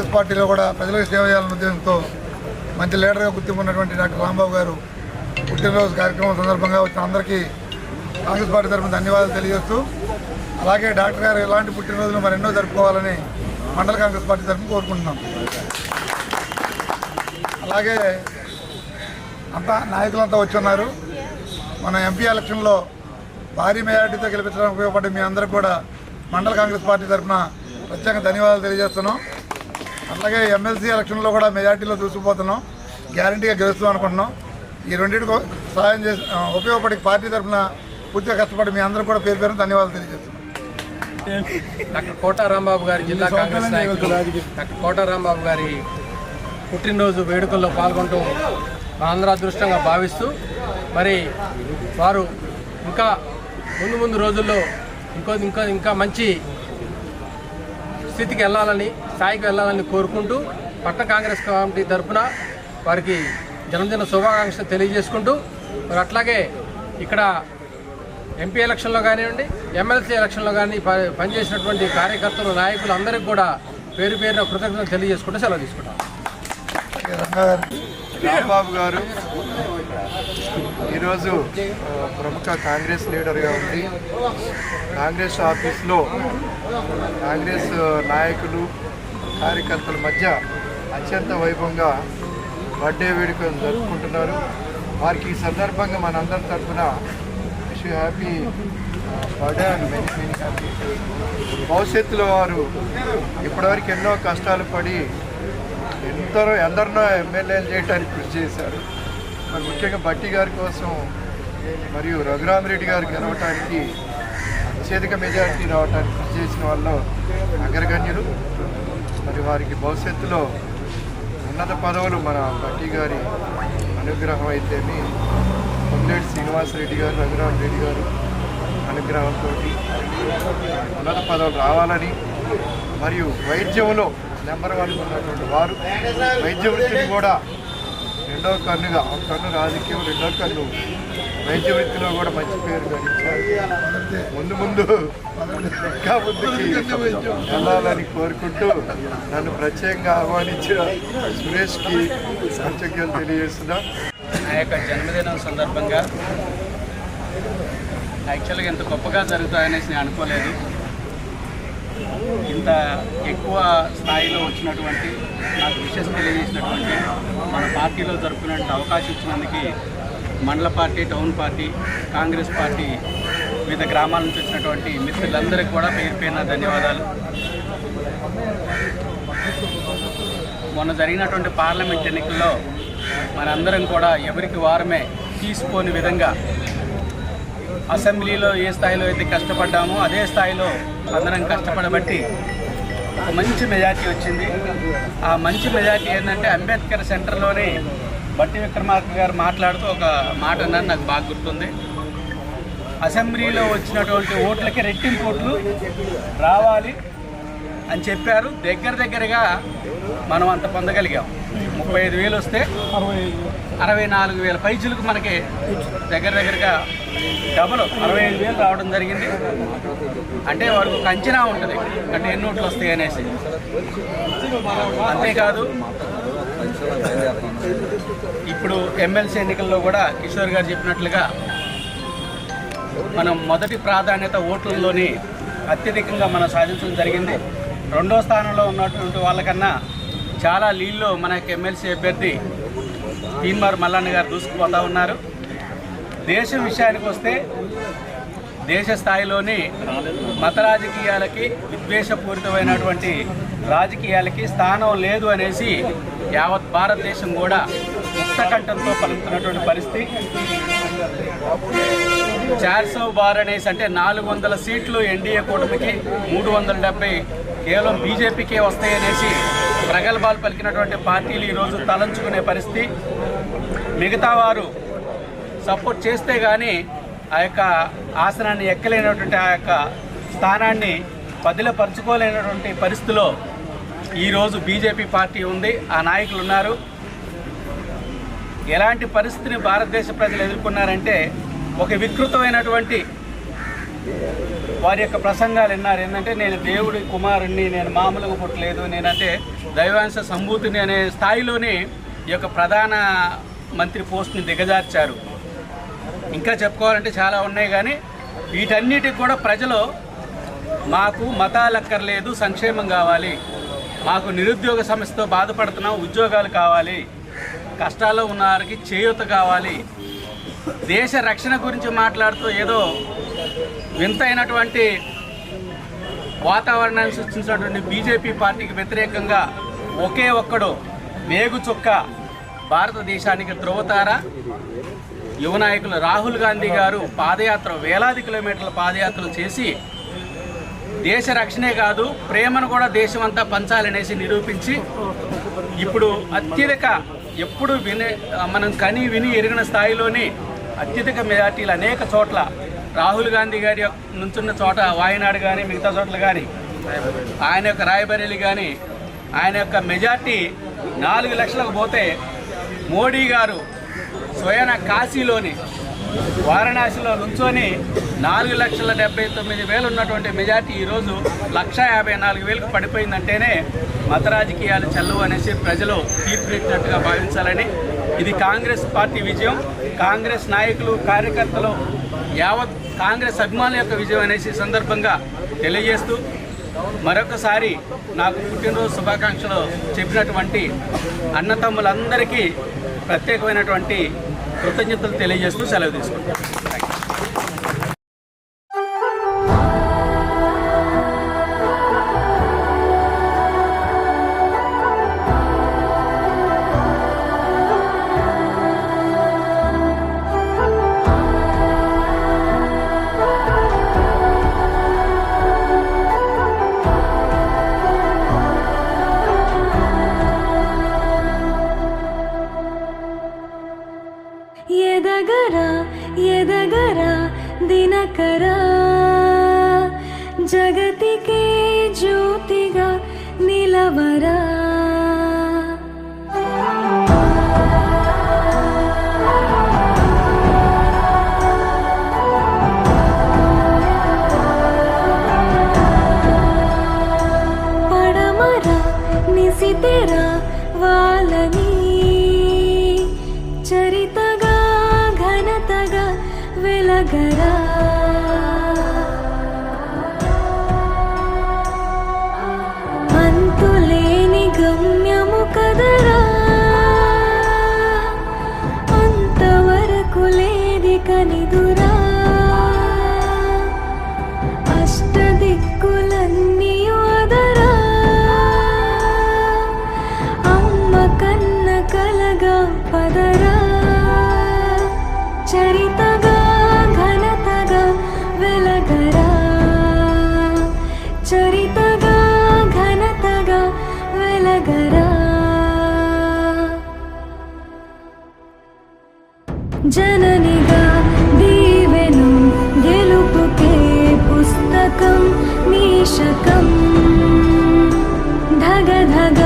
కాంగ్రెస్ పార్టీలో కూడా ప్రజలకు సేవ చేయాలనే ఉద్దేశంతో మంచి లీడర్గా గుర్తింపు ఉన్నటువంటి డాక్టర్ రాంబాబు గారు పుట్టినరోజు కార్యక్రమం సందర్భంగా వచ్చిన అందరికీ కాంగ్రెస్ పార్టీ తరఫున ధన్యవాదాలు తెలియజేస్తూ, అలాగే డాక్టర్ గారు ఇలాంటి పుట్టినరోజులు మరెన్నో జరుపుకోవాలని మండల కాంగ్రెస్ పార్టీ తరఫున కోరుకుంటున్నాం. అలాగే అంతా నాయకులంతా వచ్చున్నారు. మన ఎంపీ ఎలక్షన్లో భారీ మెజార్టీతో గెలిపించడానికి ఉపయోగపడి మీ అందరికీ కూడా మండల కాంగ్రెస్ పార్టీ తరఫున ప్రత్యేక ధన్యవాదాలు తెలియజేస్తున్నాం. అలాగే ఎమ్మెల్సీ ఎలక్షన్లో కూడా మెజార్టీలో దూసుకుపోతున్నాం, గ్యారంటీగా గెలుస్తాం అనుకుంటున్నాం. ఈ రెండింటికి సహాయం చేసి ఉపయోగపడి పార్టీ తరఫున పూర్తిగా కష్టపడి మీ అందరూ కూడా పేరు పేరున ధన్యవాదాలు తెలియజేస్తున్నాం. డాక్టర్ కోట రాంబాబు గారి జిల్లా కాంగ్రెస్ నాయకులు డాక్టర్ కోట రాంబాబు గారి పుట్టినరోజు వేడుకల్లో పాల్గొనడం మనందరూ అదృష్టంగా భావిస్తూ, మరి వారు ఇంకా ముందు రోజుల్లో ఇంకా మంచి స్థితికి వెళ్ళాలని, స్థాయికి వెళ్ళాలని కోరుకుంటూ పట్టణ కాంగ్రెస్ కమిటీ తరఫున వారికి జన్మదిన శుభాకాంక్షలు తెలియజేసుకుంటూ, మరి అట్లాగే ఇక్కడ ఎంపీ ఎలక్షన్లో కానివ్వండి, ఎమ్మెల్సీ ఎలక్షన్లో కానీ పనిచేసినటువంటి కార్యకర్తలు, నాయకులు అందరికీ కూడా పేరు పేరున కృతజ్ఞతలు తెలియజేసుకుంటూ సెలవు తీసుకుంటాం. రాంబాబు గారు ఈరోజు ప్రముఖ కాంగ్రెస్ లీడర్గా ఉంది. కాంగ్రెస్ ఆఫీస్లో కాంగ్రెస్ నాయకులు, కార్యకర్తల మధ్య అత్యంత వైభవంగా బర్త్డే వేడుకలు జరుపుకుంటున్నారు. వారికి ఈ సందర్భంగా మనందరి తరఫున wish happy birthday and many happy. భవిష్యత్తులో వారు ఇప్పటివరకు ఎన్నో కష్టాలు పడి ఎందరినో ఎమ్మెల్యేలు చేయడానికి కృషి చేశారు. మరి ముఖ్యంగా భట్టి గారి కోసం మరియు రఘురామిరెడ్డి గారు గెలవటానికి అత్యధిక మెజారిటీ రావడానికి కృషి చేసిన వాళ్ళు అగ్రగణ్యులు. మరి వారికి భవిష్యత్తులో ఉన్నత పదవులు మన భట్టి గారి అనుగ్రహం అయితేమి, పొంగులేటి శ్రీనివాసరెడ్డి గారు, రఘురామిరెడ్డి గారు అనుగ్రహంతో ఉన్నత పదవులు రావాలని, మరియు వైద్యంలో నెంబర్ 1 ఉన్నటువంటి వారు వైద్య వృత్తిని కూడా రెండవ కన్నుగా, ఒక కన్ను రాజకీయం, రెండవ కన్ను వైద్య వృత్తిలో కూడా మంచి పేరు గడించారు. ముందు ఇంకా ముందుకి వెళ్ళాలని కోరుకుంటూ నన్ను ప్రత్యేకంగా ఆహ్వానించిన సురేష్కి కృతజ్ఞతలు తెలియజేస్తున్నా. నా యొక్క జన్మదినం సందర్భంగా యాక్చువల్గా ఇంత గొప్పగా జరుగుతాయనేసి నేను అనుకోలేదు. ఇంత ఎక్కువ స్థాయిలో వచ్చినటువంటి, నాకు విషెస్ తెలియజేసినటువంటి, మన పార్టీలో జరుపుకునే అవకాశం ఇచ్చినందుకు మండల party, town party, Congress party, వివిధ గ్రామాల నుంచి వచ్చినటువంటి మిత్రులందరికీ కూడా పేరు పేరున ధన్యవాదాలు. మొన్న జరిగినటువంటి పార్లమెంట్ ఎన్నికల్లో మనందరం కూడా ఎవరికి వారమే తీసుకోని విధంగా అసెంబ్లీలో ఏ స్థాయిలో అయితే కష్టపడ్డామో అదే స్థాయిలో అందరం కష్టపడబట్టి ఒక మంచి మెజార్టీ వచ్చింది. ఆ మంచి మెజార్టీ ఏంటంటే, అంబేద్కర్ సెంటర్లోనే బట్టి విక్రమార్క గారు మాట్లాడుతూ ఒక మాట అన్నారు, నాకు బాగా గుర్తుంది. అసెంబ్లీలో వచ్చినటువంటి ఓట్లకి రెట్టింపు ఓట్లు రావాలి అని చెప్పారు. దగ్గరగా మనం అంత పొందగలిగాం. 35,000 వస్తే 64,000 పైచులకు మనకి దగ్గరగా డబుల్ 65,000 రావడం జరిగింది. అంటే వారికి ఒక అంచనా ఉంటుంది, అంటే ఎన్ని ఓట్లు వస్తాయి అనేసి. అంతేకాదు, ఇప్పుడు ఎమ్మెల్సీ ఎన్నికల్లో కూడా కిషోర్ గారు చెప్పినట్లుగా మనం మొదటి ప్రాధాన్యత ఓట్లలోనే అత్యధికంగా మనం సాధించడం జరిగింది. రెండో స్థానంలో ఉన్నటువంటి వాళ్ళకన్నా చాలా లీడ్లో మన ఎమ్మెల్సీ అభ్యర్థి తీన్మార్ మల్లన్న గారు దూసుకుపోతూ ఉన్నారు. దేశం విషయానికి వస్తే దేశ స్థాయిలోని మత రాజకీయాలకి, విద్వేషపూరితమైనటువంటి రాజకీయాలకి స్థానం లేదు అనేసి యావత్ భారతదేశం కూడా ముక్తకంఠంతో పలుకుతున్నటువంటి పరిస్థితి. 400 బార్ అనేసి, అంటే 400 సీట్లు ఎన్డీఏ కూటమికి, 370 కేవలం బీజేపీకే వస్తాయనేసి ప్రగల్భాలు పలికినటువంటి పార్టీలు ఈరోజు తలంచుకునే పరిస్థితి. మిగతా వారు సపోర్ట్ చేస్తే కానీ ఆ యొక్క ఆసనాన్ని ఎక్కలేనటువంటి, ఆ యొక్క స్థానాన్ని పదిలపరుచుకోలేనటువంటి పరిస్థితిలో ఈరోజు బీజేపీ పార్టీ ఉంది, ఆ నాయకులు ఉన్నారు. ఎలాంటి పరిస్థితిని భారతదేశ ప్రజలు ఎదుర్కొన్నారంటే, ఒక వికృతమైనటువంటి వారి యొక్క ప్రసంగాలు విన్నారు. ఏంటంటే నేను దేవుడి కుమారుణ్ణి, నేను మామూలుగా పుట్టలేదు, నేనంటే దైవాంశ సంభూతిని అనే స్థాయిలోనే ఈ యొక్క ప్రధాన మంత్రి పోస్ట్ని దిగజార్చారు. ఇంకా చెప్పుకోవాలంటే చాలా ఉన్నాయి, కానీ వీటన్నిటికి కూడా ప్రజలు మాకు మతాలు అక్కర్లేదు, సంక్షేమం కావాలి, మాకు నిరుద్యోగ సమస్యతో బాధపడుతున్నాం, ఉద్యోగాలు కావాలి, కష్టాల్లో ఉన్న వారికి చేయూత కావాలి, దేశ రక్షణ గురించి మాట్లాడుతూ ఏదో వింతైనటువంటి వాతావరణాన్ని సృష్టించినటువంటి బీజేపీ పార్టీకి వ్యతిరేకంగా ఒకే ఒక్కడు వేగు చుక్క భారతదేశానికి ధ్రువతార యువ నాయకులు రాహుల్ గాంధీ గారు పాదయాత్ర, వేలాది కిలోమీటర్ల పాదయాత్రలు చేసి దేశ రక్షణే కాదు ప్రేమను కూడా దేశమంతా పంచాలనేసి నిరూపించి ఇప్పుడు అత్యధిక ఎప్పుడు మనం కని విని ఎరిగిన స్థాయిలోని అత్యధిక మెజార్టీలు అనేక చోట్ల రాహుల్ గాంధీ గారి నుంచున్న చోట వాయనాడు కానీ మిగతా చోట్ల కానీ ఆయన యొక్క రాయబరేలీ కానీ ఆయన యొక్క మెజార్టీ 4 లక్షలకు పోతే మోడీ గారు స్వయాన కాశీలోని వారణాసిలో నుంచొని 4,79,000 ఉన్నటువంటి మెజార్టీ ఈరోజు 1,54,000కు పడిపోయిందంటేనే మత రాజకీయాలు చెల్లవు అనేసి ప్రజలు తీర్పునట్టుగా భావించాలని, ఇది కాంగ్రెస్ పార్టీ విజయం, కాంగ్రెస్ నాయకులు కార్యకర్తలు యావత్ కాంగ్రెస్ అభిమానుల యొక్క విజయం అనేసి సందర్భంగా తెలియజేస్తూ మరొకసారి నాకు పుట్టినరోజు శుభాకాంక్షలు చెప్పినటువంటి అన్నతమ్ములందరికీ ప్రత్యేకమైనటువంటి కృతజ్ఞతలు తెలియజేస్తూ సెలవు తీసుకుంటాను. ఎదగరా ఎదగరా దినకరా జగతికే జ్యోతిగా నిలవరా పడమరా నిశితెరా వాళ్ళని చరితగా ఘనతగా వెలగరా అంతులేని గమ్యము కదరా అంతవరకు లేది కనిదురా అష్టదిక్కులన్నీ వదరా అమ్మ కన్న కలగా పదరా చరితగా ఘనతగా వెలగరా చరితగా ఘనతగా వెలగరా జననిగా దీవెను గెలుపుకే పుస్తకం నీ శకం ధగ ధగ